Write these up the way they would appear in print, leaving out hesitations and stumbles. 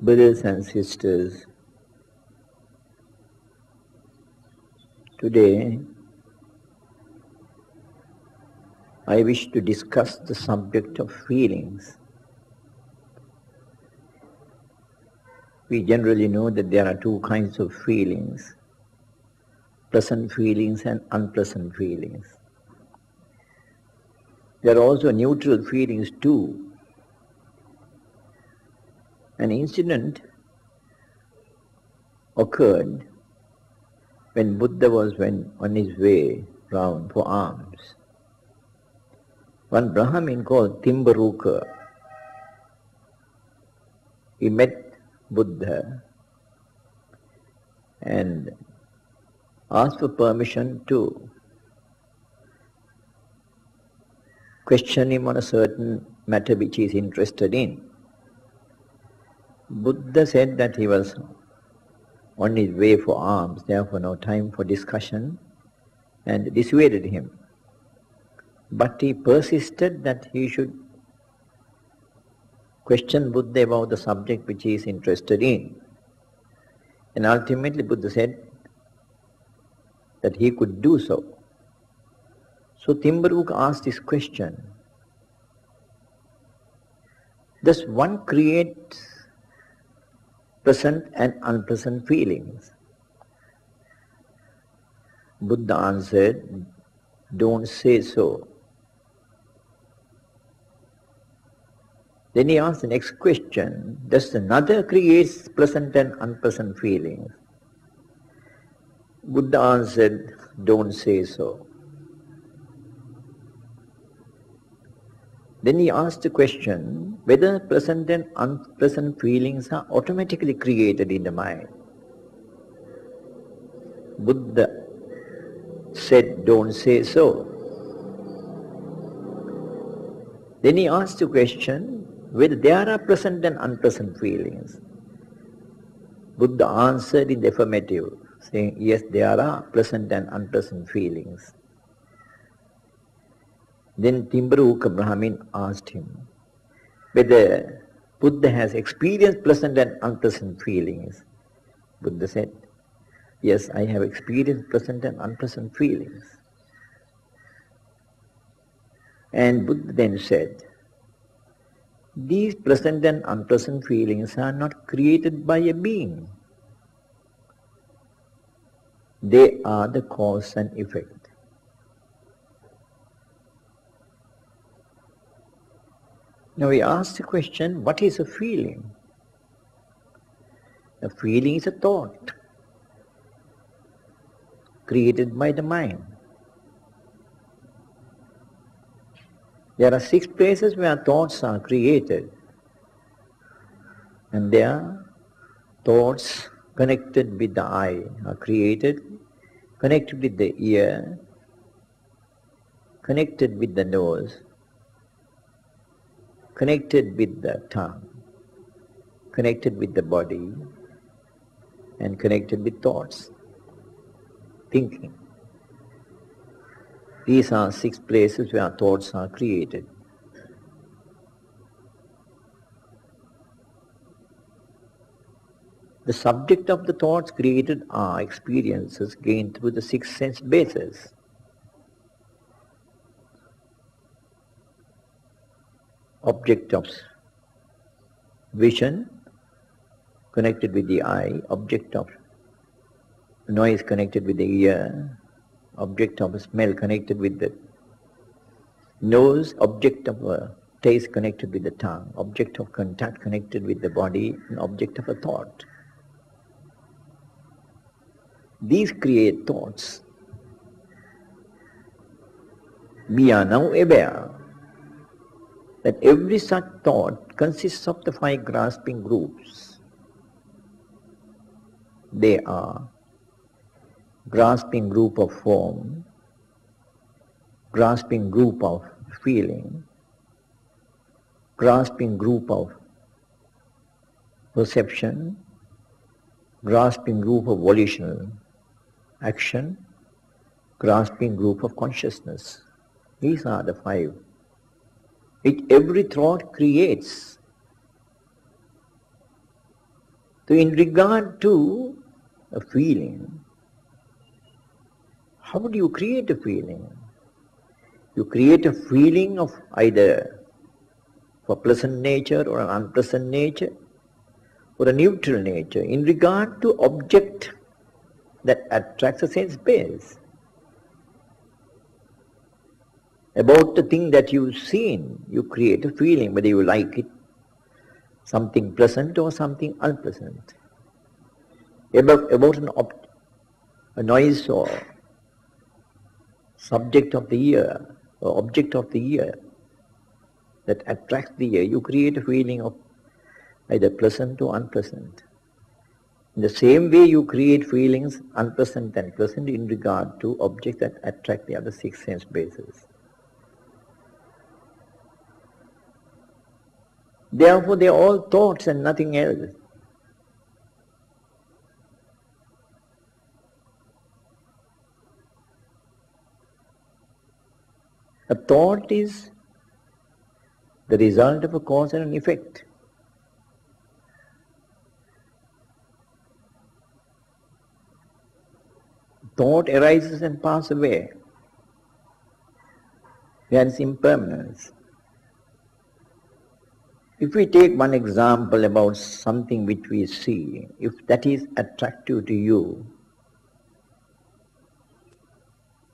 Brothers and sisters, today I wish to discuss the subject of feelings. We generally know that there are two kinds of feelings, pleasant feelings and unpleasant feelings. There are also neutral feelings too. An incident occurred when Buddha was on his way round for alms. One Brahmin called Timbaruka, he met Buddha and asked for permission to question him on a certain matter which he is interested in. Buddha said that he was on his way for alms, therefore no time for discussion, and dissuaded him. But he persisted that he should question Buddha about the subject which he is interested in. And ultimately Buddha said that he could do so. So Timbaruka asked this question: does one create pleasant and unpleasant feelings? Buddha answered, don't say so. Then he asked the next question: does another create pleasant and unpleasant feelings? Buddha answered, don't say so. Then he asked the question whether pleasant and unpleasant feelings are automatically created in the mind. Buddha said, don't say so. Then he asked the question whether there are pleasant and unpleasant feelings. Buddha answered in the affirmative, saying, yes, there are pleasant and unpleasant feelings. Then Timbaruka Brahmin asked him whether Buddha has experienced pleasant and unpleasant feelings. Buddha said, yes, I have experienced pleasant and unpleasant feelings. And Buddha then said, these pleasant and unpleasant feelings are not created by a being. They are the cause and effect. Now we ask the question, what is a feeling? A feeling is a thought created by the mind. There are 6 places where thoughts are created, and there thoughts connected with the eye are created, connected with the ear, connected with the nose, connected with the tongue, connected with the body, and connected with thoughts, thinking. These are 6 places where thoughts are created. The subject of the thoughts created are experiences gained through the 6 sense bases. Object of vision connected with the eye, object of noise connected with the ear, object of smell connected with the nose, object of taste connected with the tongue, object of contact connected with the body, and object of a thought. These create thoughts. We are now aware that every such thought consists of the 5 grasping groups. They are grasping group of form, grasping group of feeling, grasping group of perception, grasping group of volitional action, grasping group of consciousness. These are the 5. Every thought creates So in regard to a feeling, how do you create a feeling? You create a feeling of either a pleasant nature or an unpleasant nature or a neutral nature in regard to object that attracts the sense base. About the thing that you've seen, you create a feeling, whether you like it, something pleasant or something unpleasant. About a noise or subject of the ear or object of the ear that attracts the ear, you create a feeling of either pleasant or unpleasant. In the same way you create feelings unpleasant and pleasant in regard to objects that attract the other six sense bases. Therefore they are all thoughts and nothing else. A thought is the result of a cause and an effect. Thought arises and passes away. There is impermanence. If we take one example about something which we see, if that is attractive to you,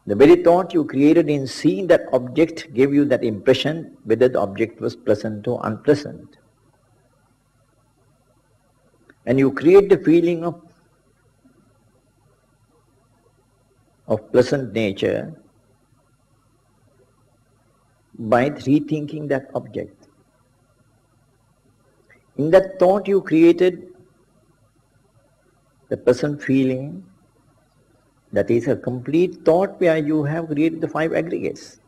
the very thought you created in seeing that object gave you that impression whether the object was pleasant or unpleasant. And you create the feeling of pleasant nature by rethinking that object. In that thought you created the pleasant feeling. That is a complete thought where you have created the five aggregates.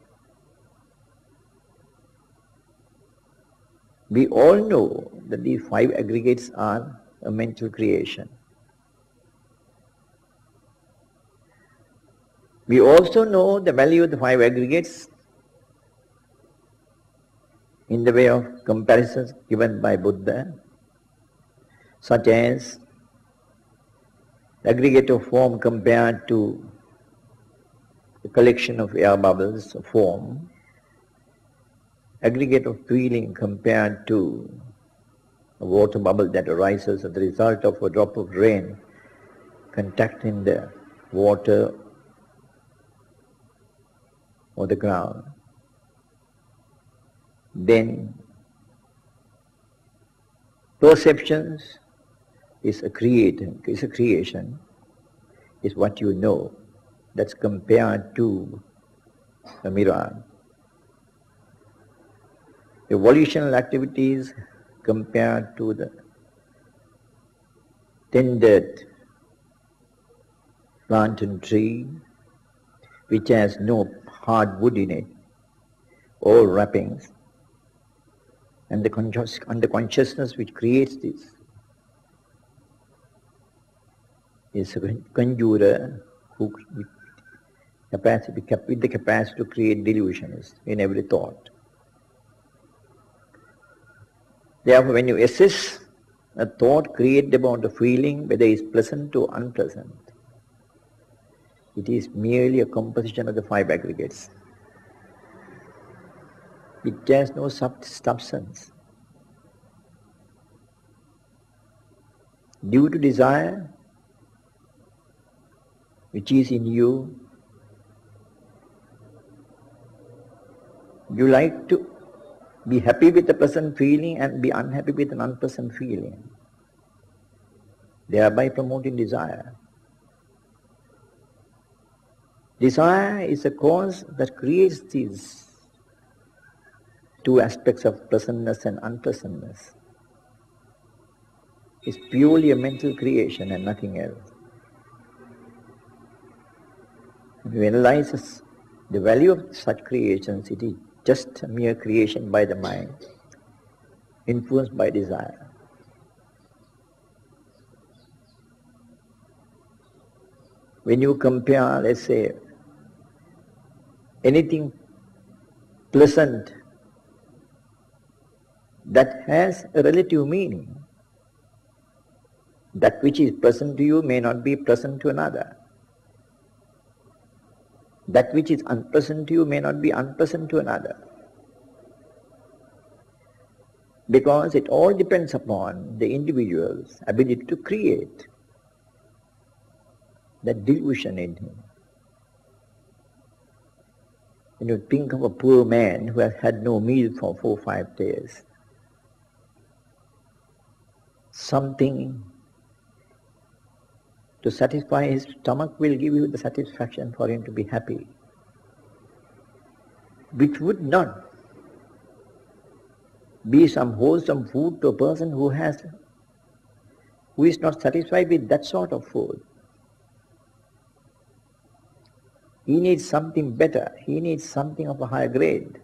We all know that these five aggregates are a mental creation. We also know the value of the five aggregates in the way of comparisons given by Buddha, such as the aggregate of form compared to the collection of air bubbles of form, aggregate of feeling compared to a water bubble that arises as the result of a drop of rain contacting the water or the ground. Then perceptions is a creation, is what you know. That's compared to a mirage. The volitional activities compared to the tended plantain tree, which has no hard wood in it, all wrappings, and the consciousness which creates this is a conjurer who with the capacity to create delusions in every thought. Therefore, when you assess a thought created about a feeling, whether it is pleasant or unpleasant, it is merely a composition of the five aggregates. It has no substance. Due to desire, which is in you, you like to be happy with a pleasant feeling and be unhappy with an unpleasant feeling, thereby promoting desire. Desire is a cause that creates these two aspects of pleasantness and unpleasantness. It's purely a mental creation and nothing else. If you analyze the value of such creations, it is just a mere creation by the mind, influenced by desire. When you compare, let's say, anything pleasant that has a relative meaning, That which is present to you may not be present to another. That which is unpleasant to you may not be unpleasant to another. Because it all depends upon the individual's ability to create that delusion in him. When you think of a poor man who has had no meal for 4 or 5 days, something to satisfy his stomach will give you the satisfaction for him to be happy, which would not be some wholesome food to a person who is not satisfied with that sort of food. He needs something better. He needs something of a higher grade.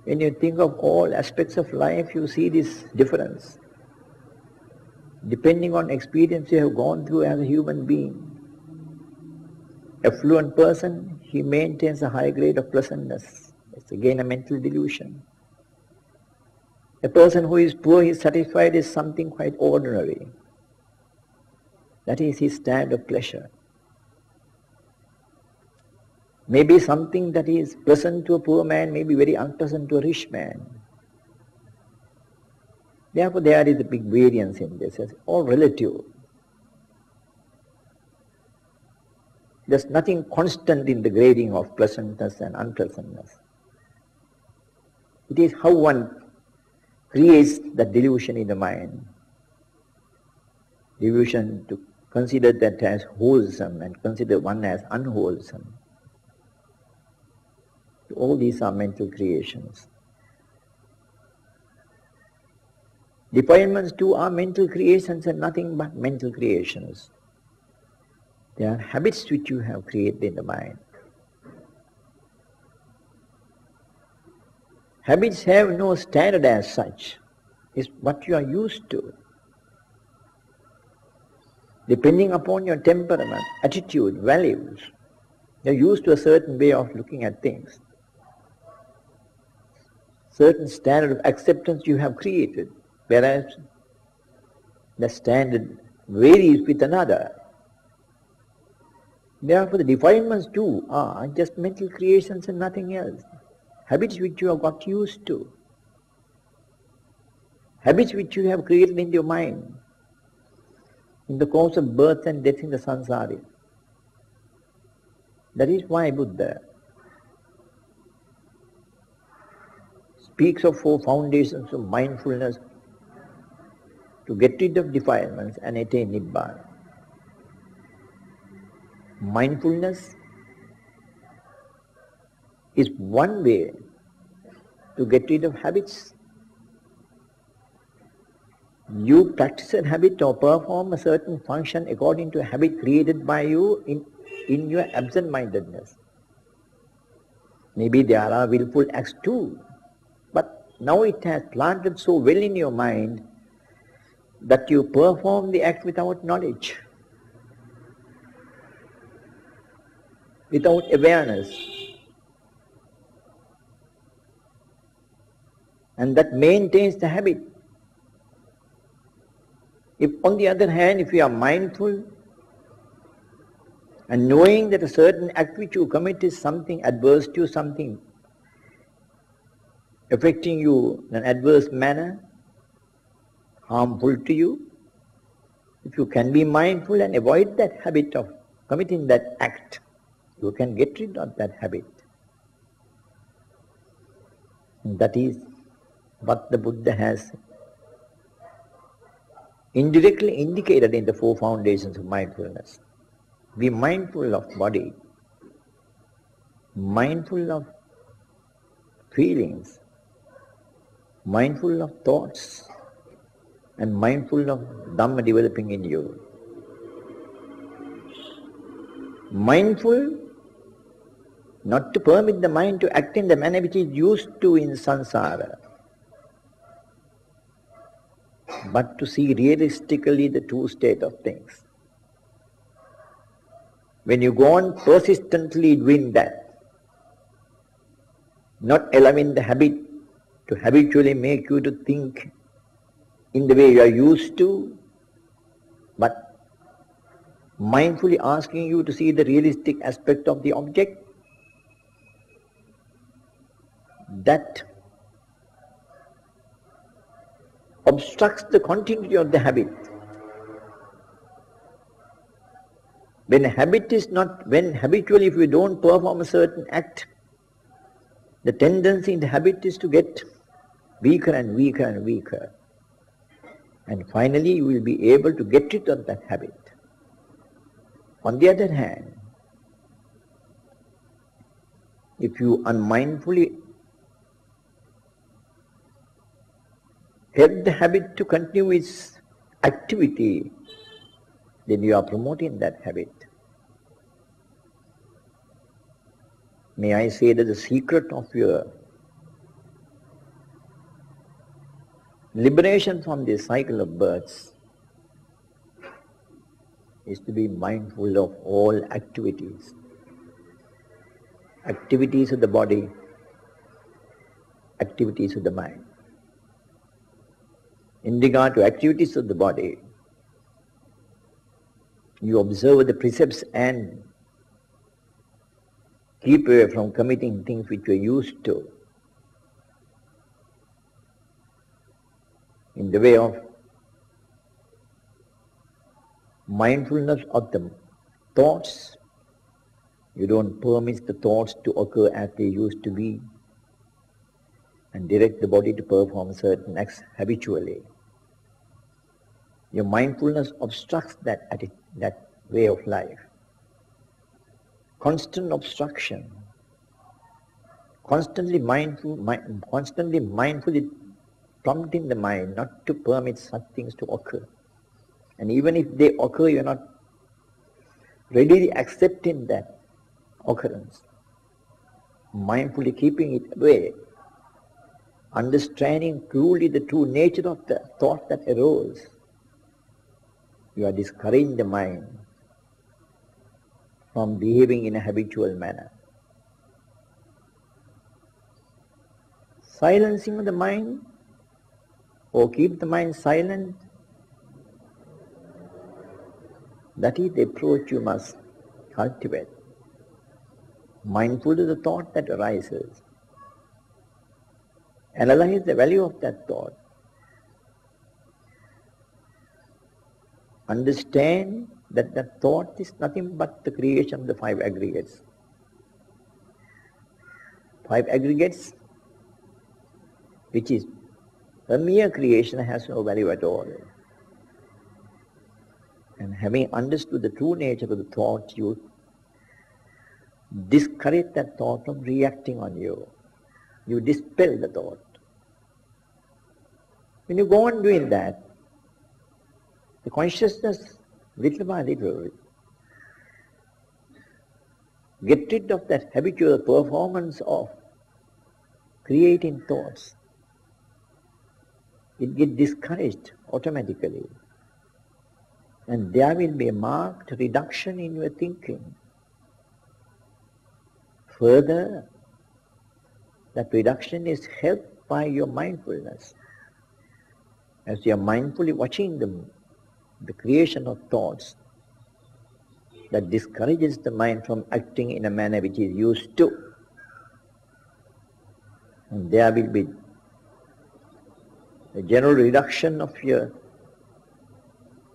When you think of all aspects of life, you see this difference. Depending on experience you have gone through as a human being. A fluent person, he maintains a high grade of pleasantness. It's again a mental delusion. A person who is poor, he is satisfied is something quite ordinary. That is his standard of pleasure. Maybe something that is pleasant to a poor man may be very unpleasant to a rich man. Therefore there is a big variance in this. It's all relative. There's nothing constant in the grading of pleasantness and unpleasantness. It is how one creates that delusion in the mind. Delusion to consider that as wholesome and consider one as unwholesome. All these are mental creations. Defilements too are mental creations and nothing but mental creations. They are habits which you have created in the mind. Habits have no standard as such. It's what you are used to. Depending upon your temperament, attitude, values, you're used to a certain way of looking at things. Certain standard of acceptance you have created, whereas the standard varies with another. Therefore the defilements too are just mental creations and nothing else. Habits which you have got used to. Habits which you have created in your mind in the course of birth and death in the samsara. That is why Buddha speaks of 4 foundations of mindfulness to get rid of defilements and attain Nibbana. Mindfulness is one way to get rid of habits. You practice a habit or perform a certain function according to a habit created by you in your absent-mindedness. Maybe there are willful acts too, but now it has planted so well in your mind that you perform the act without knowledge, without awareness. And that maintains the habit. If on the other hand, if you are mindful and knowing that a certain act which you commit is something adverse to you, something affecting you in an adverse manner, harmful to you, if you can be mindful and avoid that habit of committing that act, you can get rid of that habit. And that is what the Buddha has indirectly indicated in the 4 foundations of mindfulness. Be mindful of body, mindful of feelings, mindful of thoughts, and mindful of Dhamma developing in you. Mindful not to permit the mind to act in the manner which is used to in samsara, but to see realistically the true state of things. When you go on persistently doing that, not allowing the habit to habitually make you to think in the way you are used to, but mindfully asking you to see the realistic aspect of the object, that obstructs the continuity of the habit. When habitually if you don't perform a certain act, the tendency in the habit is to get weaker and weaker and weaker. And finally you will be able to get rid of that habit. On the other hand, if you unmindfully help the habit to continue its activity, then you are promoting that habit. May I say that the secret of your liberation from this cycle of births is to be mindful of all activities. Activities of the body, activities of the mind. In regard to activities of the body, you observe the precepts and keep away from committing things which you are used to. In the way of mindfulness of the thoughts, you don't permit the thoughts to occur as they used to be, and direct the body to perform certain acts habitually. Your mindfulness obstructs that way of life. Constant obstruction, constantly mindfully prompting the mind not to permit such things to occur. And even if they occur, you are not readily accepting that occurrence. Mindfully keeping it away, understanding truly the true nature of the thought that arose. You are discouraging the mind from behaving in a habitual manner. Silencing the mind, or keep the mind silent, that is the approach you must cultivate. Mindful of the thought that arises. Analyze the value of that thought. Understand that that thought is nothing but the creation of the five aggregates. Five aggregates, which is a mere creation, has no value at all. And having understood the true nature of the thought, you discourage that thought from reacting on you. You dispel the thought. When you go on doing that, the consciousness, little by little, get rid of that habitual performance of creating thoughts. It gets discouraged automatically. And there will be a marked reduction in your thinking. Further, that reduction is helped by your mindfulness. As you are mindfully watching the creation of thoughts, that discourages the mind from acting in a manner which is used to. And there will be a general reduction of your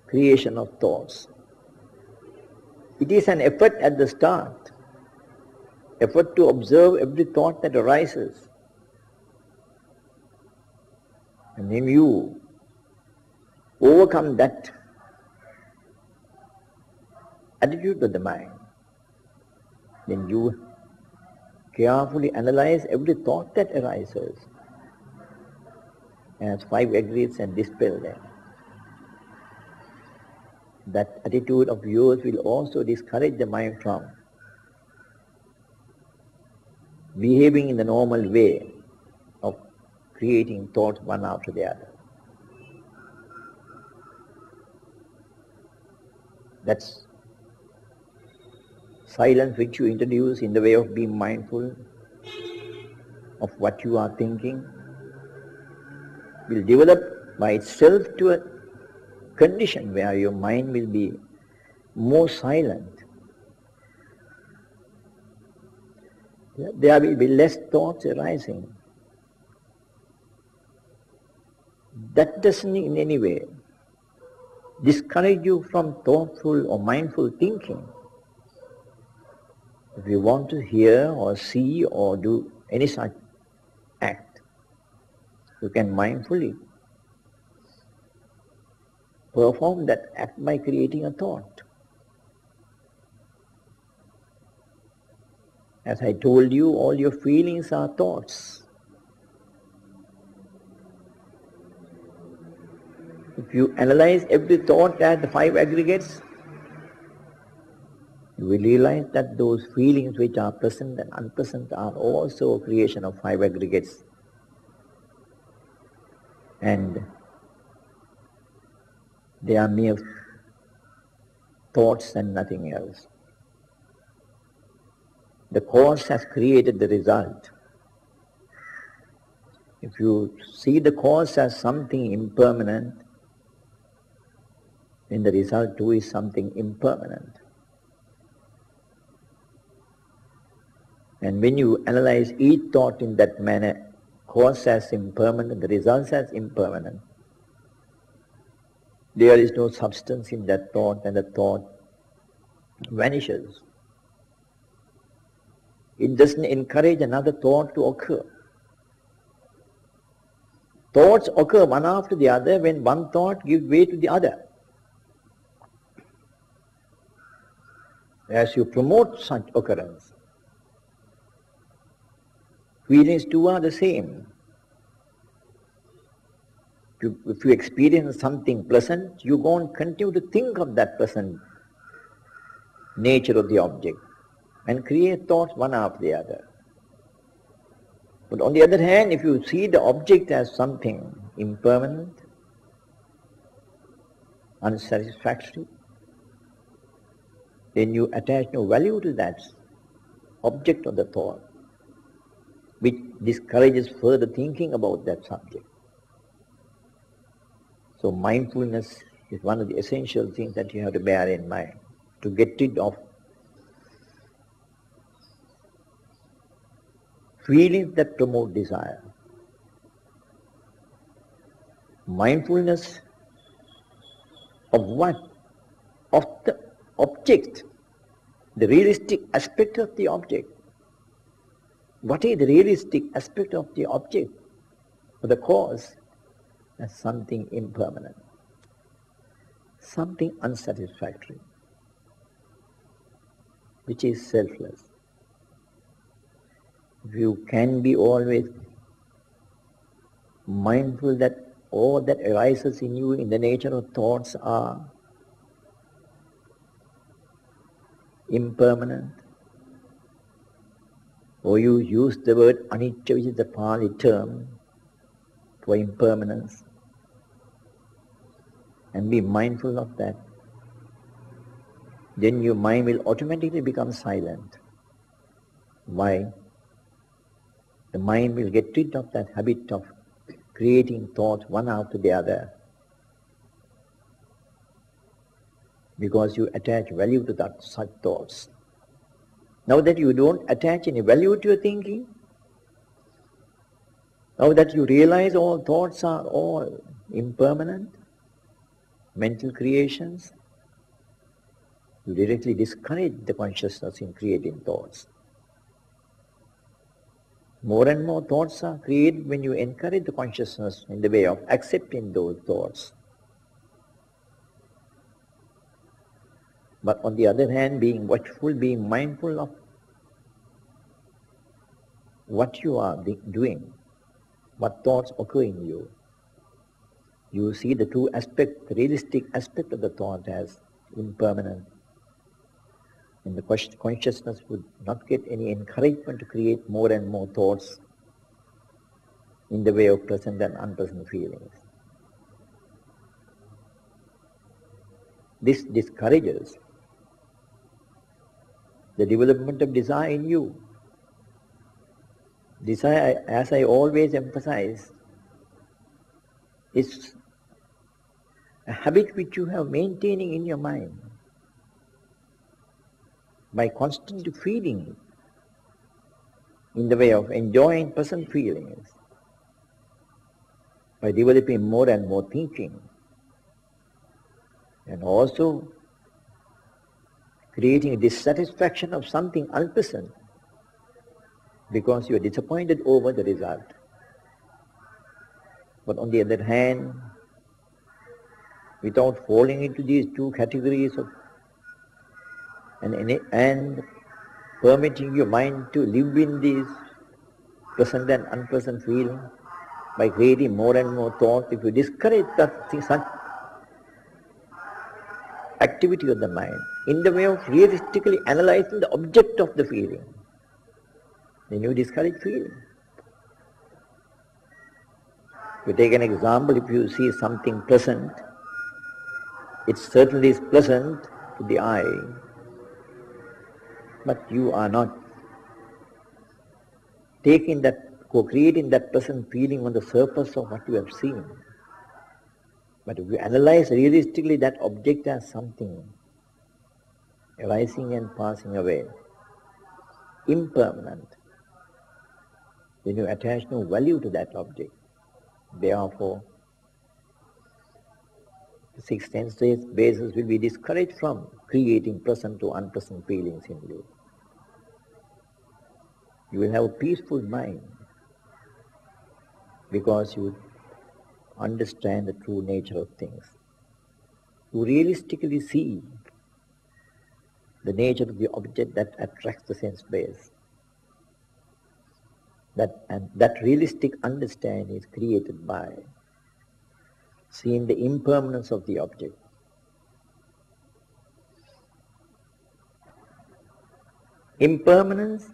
creation of thoughts. It is an effort at the start, effort to observe every thought that arises. And when you overcome that attitude of the mind, then you carefully analyze every thought that arises as five aggregates and dispel them. That attitude of yours will also discourage the mind from behaving in the normal way of creating thoughts one after the other. That's silence which you introduce in the way of being mindful of what you are thinking, will develop by itself to a condition where your mind will be more silent. There will be less thoughts arising. That doesn't in any way discourage you from thoughtful or mindful thinking. If you want to hear or see or do any such act, you can mindfully perform that act by creating a thought. As I told you, all your feelings are thoughts. If you analyze every thought as the 5 aggregates, you will realize that those feelings which are present and unpresent are also a creation of 5 aggregates. And they are mere thoughts and nothing else. The cause has created the result. If you see the cause as something impermanent, then the result too is something impermanent. And when you analyze each thought in that manner, cause as impermanent, the results as impermanent, there is no substance in that thought and the thought vanishes. It doesn't encourage another thought to occur. Thoughts occur one after the other when one thought gives way to the other. As you promote such occurrence, feelings too are the same. If you experience something pleasant, you go and continue to think of that pleasant nature of the object and create thoughts one after the other. But on the other hand, if you see the object as something impermanent, unsatisfactory, then you attach no value to that object of the thought, which discourages further thinking about that subject. So mindfulness is one of the essential things that you have to bear in mind to get rid of feelings that promote desire. Mindfulness of what? Of the object, the realistic aspect of the object. What is the realistic aspect of the object, or the cause? As something impermanent, something unsatisfactory, which is selfless. If you can be always mindful that all that arises in you in the nature of thoughts are impermanent, or you use the word anicca, which is the Pali term for impermanence, and be mindful of that, then your mind will automatically become silent. Why? The mind will get rid of that habit of creating thoughts one after the other, because you attach value to that such thoughts. Now that you don't attach any value to your thinking, now that you realize all thoughts are all impermanent, mental creations, you directly discourage the consciousness in creating thoughts. More and more thoughts are created when you encourage the consciousness in the way of accepting those thoughts. But on the other hand, being watchful, being mindful of what you are doing, what thoughts occur in you, you see the true aspect, the realistic aspect of the thought as impermanent. And the consciousness would not get any encouragement to create more and more thoughts in the way of pleasant and unpleasant feelings. This discourages the development of desire in you. Desire, as I always emphasize, It's a habit which you have maintaining in your mind by constantly feeding it in the way of enjoying present feelings, by developing more and more thinking, and also creating a dissatisfaction of something unpleasant because you are disappointed over the result. But on the other hand, without falling into these two categories of and permitting your mind to live in these pleasant and unpleasant feelings by creating more and more thoughts, if you discourage such activity of the mind in the way of realistically analyzing the object of the feeling, then you discourage feeling. If you take an example, if you see something pleasant, it certainly is pleasant to the eye, but you are not taking that, co-creating that pleasant feeling on the surface of what you have seen. But if you analyze realistically that object as something arising and passing away, impermanent, then you attach no value to that object. Therefore, the six senses basis will be discouraged from creating pleasant or unpleasant feelings in you. You will have a peaceful mind because you understand the true nature of things. You realistically see the nature of the object that attracts the sense base. That realistic understanding is created by seeing the impermanence of the object. Impermanence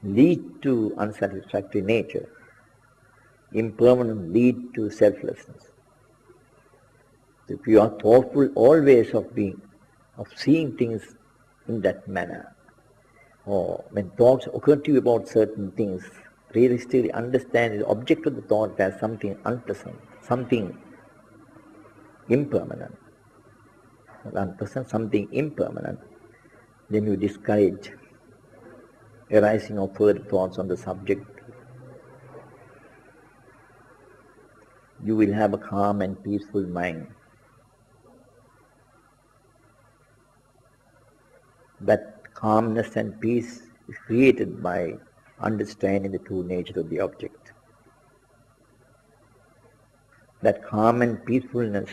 leads to unsatisfactory nature. Impermanence leads to selflessness. If you are thoughtful always of seeing things in that manner, or when thoughts occur to you about certain things, realistically understand the object of the thought as something unpleasant, something impermanent. Unpleasant, something impermanent, then you discourage arising of further thoughts on the subject. You will have a calm and peaceful mind. That calmness and peace is created by understanding the true nature of the object. That calm and peacefulness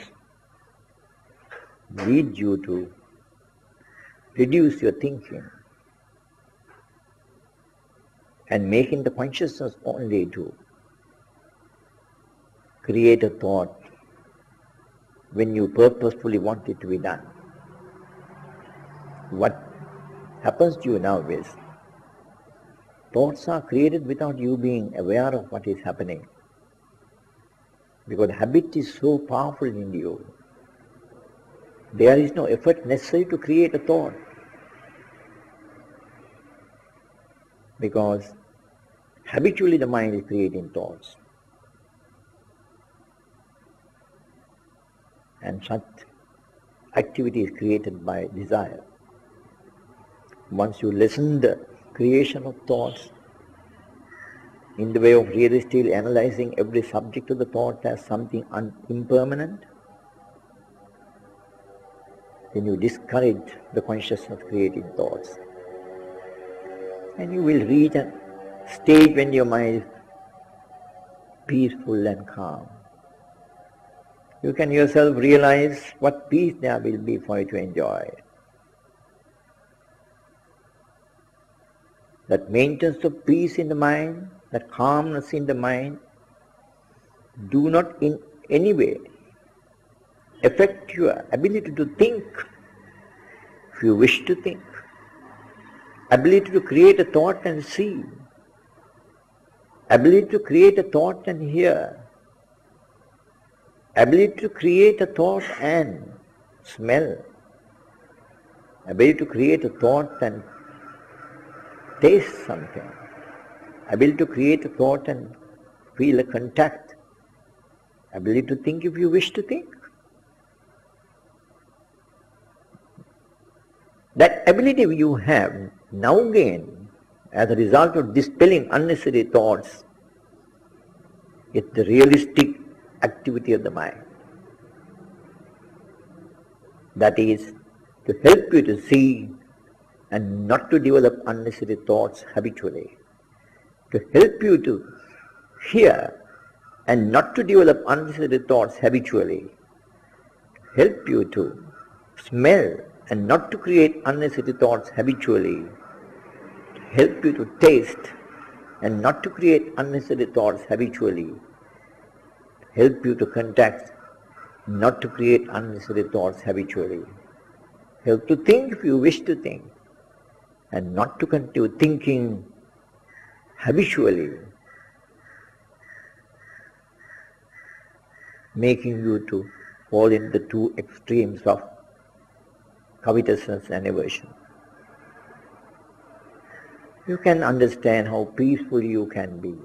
leads you to reduce your thinking and making the consciousness only to create a thought when you purposefully want it to be done. What happens to you now is, thoughts are created without you being aware of what is happening. Because habit is so powerful in you, there is no effort necessary to create a thought. Because habitually the mind is creating thoughts. And such activity is created by desire. Once you lessen the creation of thoughts in the way of realistically analyzing every subject of the thought as something impermanent, then you discourage the consciousness of creating thoughts. And you will reach a stage when your mind is peaceful and calm. You can yourself realize what peace there will be for you to enjoy. That maintenance of peace in the mind, that calmness in the mind, do not in any way affect your ability to think, if you wish to think, ability to create a thought and see, ability to create a thought and hear, ability to create a thought and smell, ability to create a thought and taste something, ability to create a thought and feel a contact ability to think if you wish to think. That ability you have now gained as a result of dispelling unnecessary thoughts is the realistic activity of the mind. That is to help you to see and not to develop unnecessary thoughts habitually, to help you to hear and not to develop unnecessary thoughts habitually, to help you to smell and not to create unnecessary thoughts habitually, to help you to taste and not to create unnecessary thoughts habitually, to help you to contact, not to create unnecessary thoughts habitually, help to think if you wish to think, and not to continue thinking habitually, making you to fall into the two extremes of covetousness and aversion. You can understand how peaceful you can be,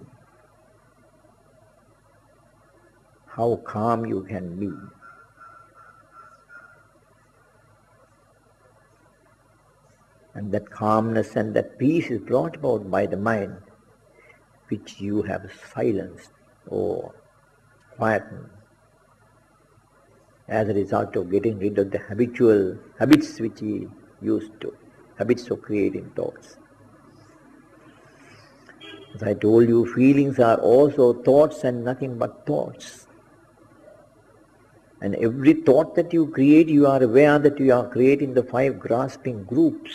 how calm you can be. And that calmness and that peace is brought about by the mind which you have silenced or quietened as a result of getting rid of the habitual habits which he used to, habits of creating thoughts. As I told you, feelings are also thoughts and nothing but thoughts. And every thought that you create, you are aware that you are creating the 5 grasping groups.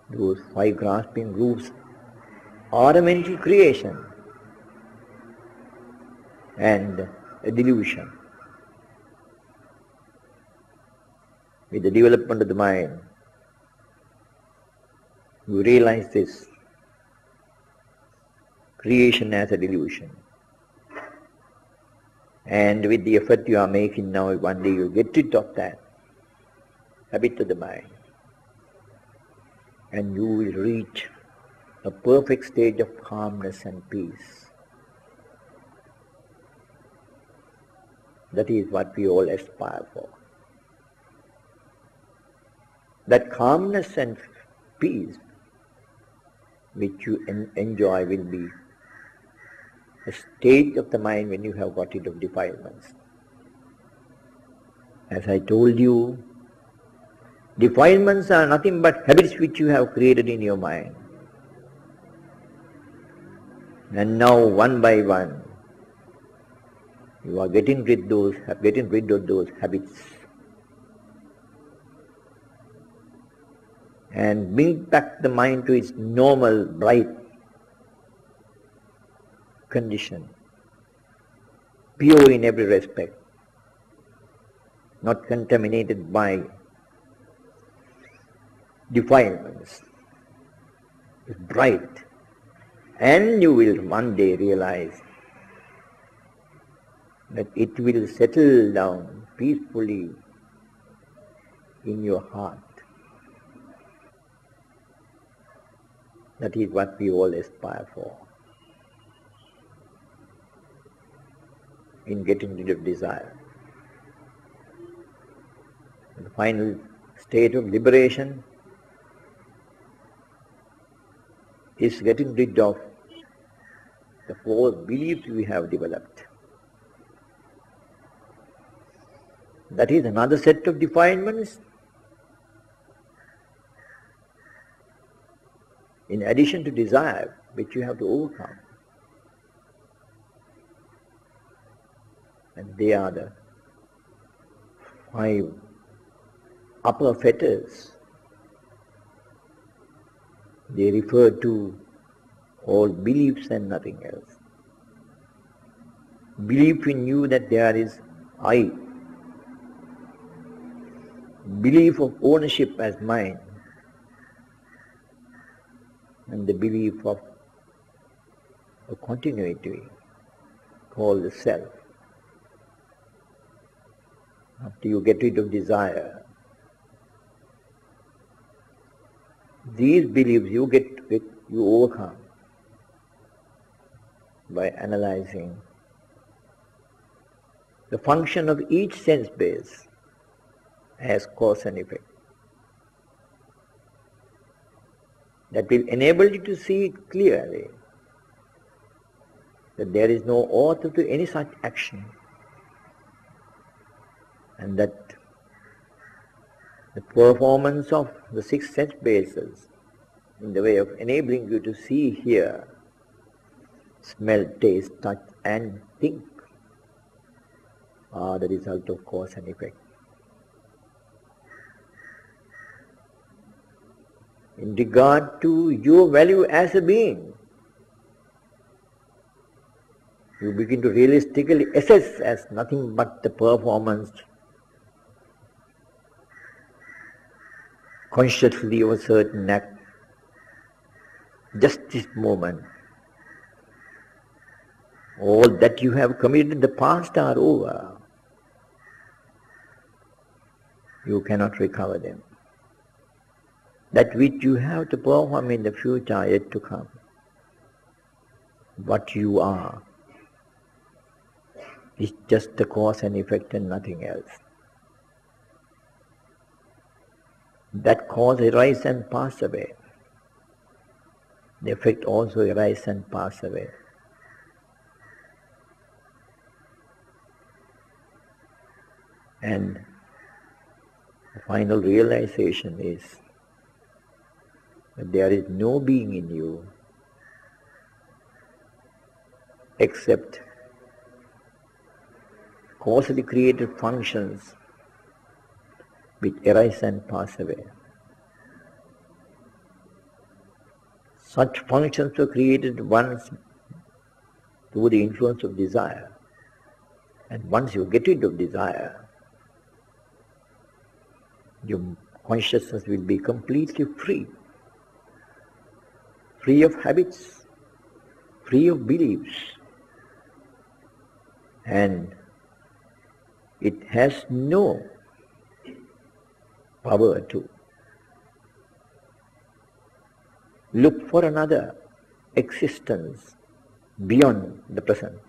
Those 5 grasping groups are a mental creation and a delusion. With the development of the mind, you realize this creation as a delusion. And with the effort you are making now, one day you'll get rid of that habit of the mind. And you will reach a perfect stage of calmness and peace. That is what we all aspire for. That calmness and peace which you enjoy will be a state of the mind when you have got rid of defilements. As I told you, defilements are nothing but habits which you have created in your mind. And now, one by one, you are getting rid of those habits and bring back the mind to its normal, bright condition, pure in every respect, not contaminated by defilements. It's bright, and you will one day realize that it will settle down peacefully in your heart. That is what we all aspire for, in getting rid of desire. The final state of liberation is getting rid of the false beliefs we have developed. That is another set of defilements. In addition to desire, which you have to overcome. And they are the 5 upper fetters. They refer to all beliefs and nothing else. Belief in you that there is I. Belief of ownership as mine. And the belief of a continuity called the self. After you get rid of desire, these beliefs you overcome by analyzing the function of each sense base as cause and effect. That will enable you to see it clearly, that there is no author to any such action, and that the performance of the 6 sense bases in the way of enabling you to see, hear, smell, taste, touch and think are the result of cause and effect. In regard to your value as a being, you begin to realistically assess as nothing but the performance consciously of a certain act, just this moment. All that you have committed in the past are over. You cannot recover them. That which you have to perform in the future are yet to come. What you are is just the cause and effect and nothing else. That cause arises and passes away. The effect also arises and passes away. And the final realization is that there is no being in you except causally created functions which arise and pass away. Such functions were created once through the influence of desire. And once you get rid of desire, your consciousness will be completely free. Free of habits, free of beliefs. And it has no power to look for another existence beyond the present.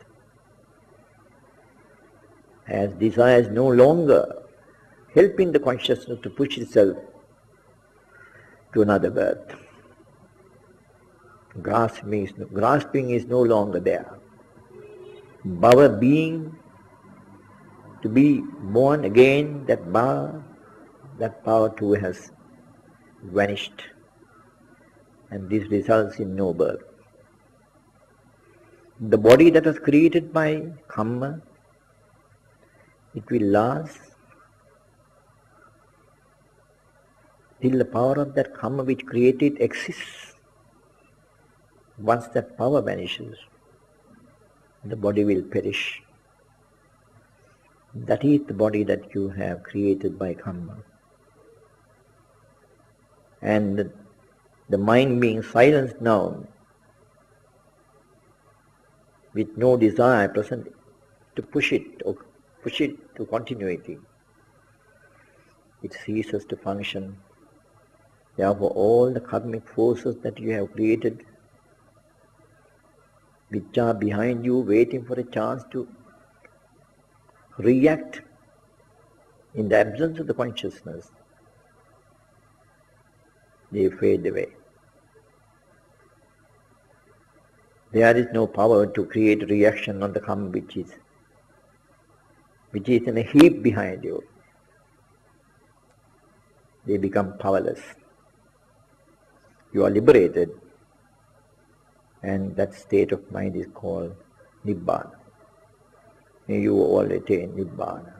As desire is no longer helping the consciousness to push itself to another birth. Grasping is no longer there. Bhava, being, to be born again, that power too has vanished. And this results in no birth. The body that was created by karma, it will last till the power of that karma which created exists. Once that power vanishes, the body will perish. That is the body that you have created by karma. And the mind being silenced now, with no desire present to push it to continuity, it ceases to function. Therefore, all the karmic forces that you have created, which are behind you waiting for a chance to react in the absence of the consciousness, they fade away. There is no power to create reaction on the karma which is in a heap behind you. They become powerless. You are liberated, and that state of mind is called Nibbana. May you all attain Nibbana.